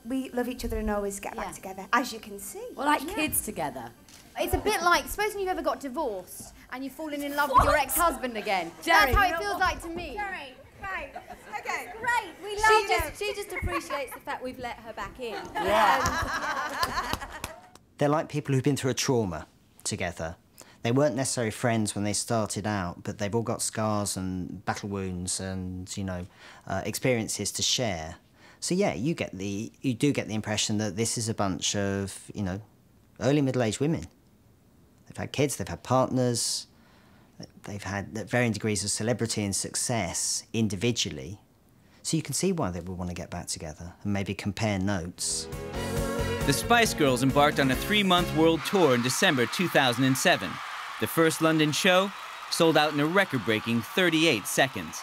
we love each other and always get back together, as you can see. Well, like kids together. It's a bit like, supposing you ever got divorced and you've fallen in love with your ex-husband again. Jerry, that's how it feels like to me. Jerry, right, okay. Great, we love you. She just appreciates the fact we've let her back in. Yeah. They're like people who've been through a trauma together. They weren't necessarily friends when they started out, but they've all got scars and battle wounds and, you know, experiences to share. So yeah, you do get the impression that this is a bunch of, you know, early middle-aged women. They've had kids, they've had partners, they've had varying degrees of celebrity and success individually. So you can see why they would want to get back together and maybe compare notes. The Spice Girls embarked on a 3-month world tour in December 2007. The first London show sold out in a record-breaking 38 seconds.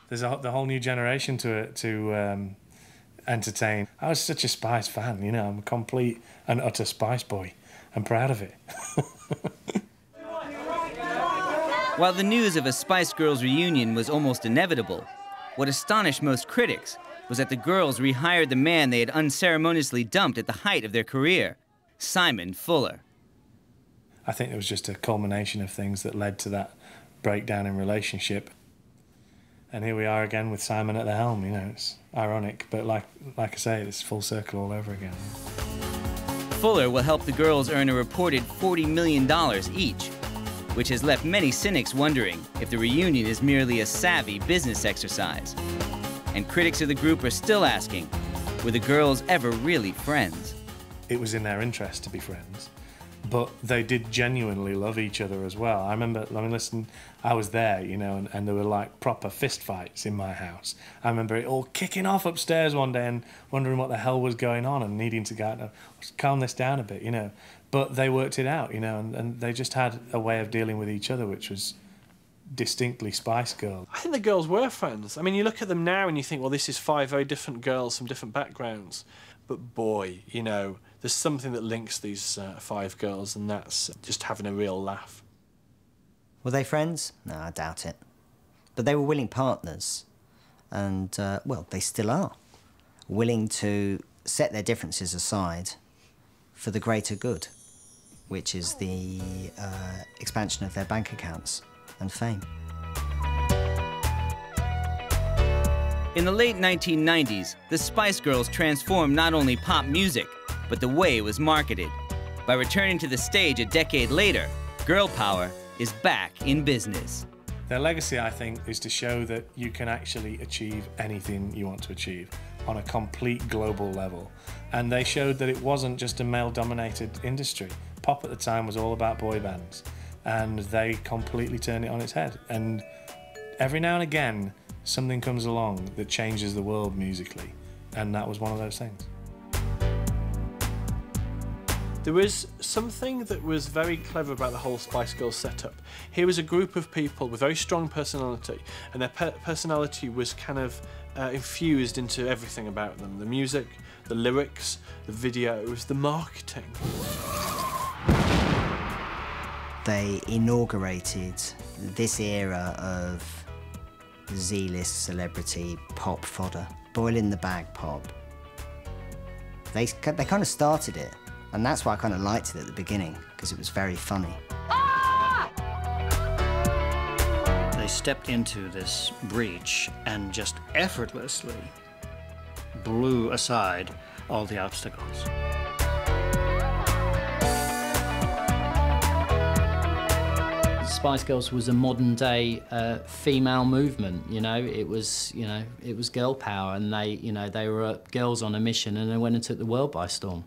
There's the whole new generation to entertain. I was such a Spice fan, you know. I'm a complete and utter Spice boy. I'm proud of it. While the news of a Spice Girls reunion was almost inevitable, what astonished most critics was that the girls rehired the man they had unceremoniously dumped at the height of their career, Simon Fuller. I think it was just a culmination of things that led to that breakdown in relationship. And here we are again with Simon at the helm, you know. It's ironic, but like I say, it's full circle all over again. Fuller will help the girls earn a reported $40 million each, which has left many cynics wondering if the reunion is merely a savvy business exercise. And critics of the group are still asking, were the girls ever really friends? It was in their interest to be friends, but they did genuinely love each other as well. I mean, listen, I was there, you know, and there were like proper fist fights in my house. I remember it all kicking off upstairs one day and wondering what the hell was going on and needing to go out and calm this down a bit, you know. But they worked it out, you know, and they just had a way of dealing with each other which was distinctly Spice Girls. I think the girls were friends. I mean, you look at them now and you think, well, this is 5 very different girls from different backgrounds. But boy, you know, there's something that links these 5 girls, and that's just having a real laugh. Were they friends? No, I doubt it. But they were willing partners, and, well, they still are. Willing to set their differences aside for the greater good, which is the expansion of their bank accounts and fame. In the late 1990s, the Spice Girls transformed not only pop music, but the way it was marketed. By returning to the stage a decade later, girl power is back in business. Their legacy, I think, is to show that you can actually achieve anything you want to achieve on a complete global level. And they showed that it wasn't just a male-dominated industry. Pop at the time was all about boy bands, and they completely turned it on its head. And every now and again, something comes along that changes the world musically, and that was one of those things. There was something that was very clever about the whole Spice Girls setup. Here was a group of people with very strong personality, and their personality was kind of infused into everything about them. The music, the lyrics, the videos, the marketing. They inaugurated this era of Z-list celebrity pop fodder, boil-in-the-bag pop. They kind of started it. And that's why I kind of liked it at the beginning, because it was very funny. Ah! They stepped into this breach and just effortlessly blew aside all the obstacles. Spice Girls was a modern-day female movement. You know, it was girl power, and they were girls on a mission, and they went and took the world by storm.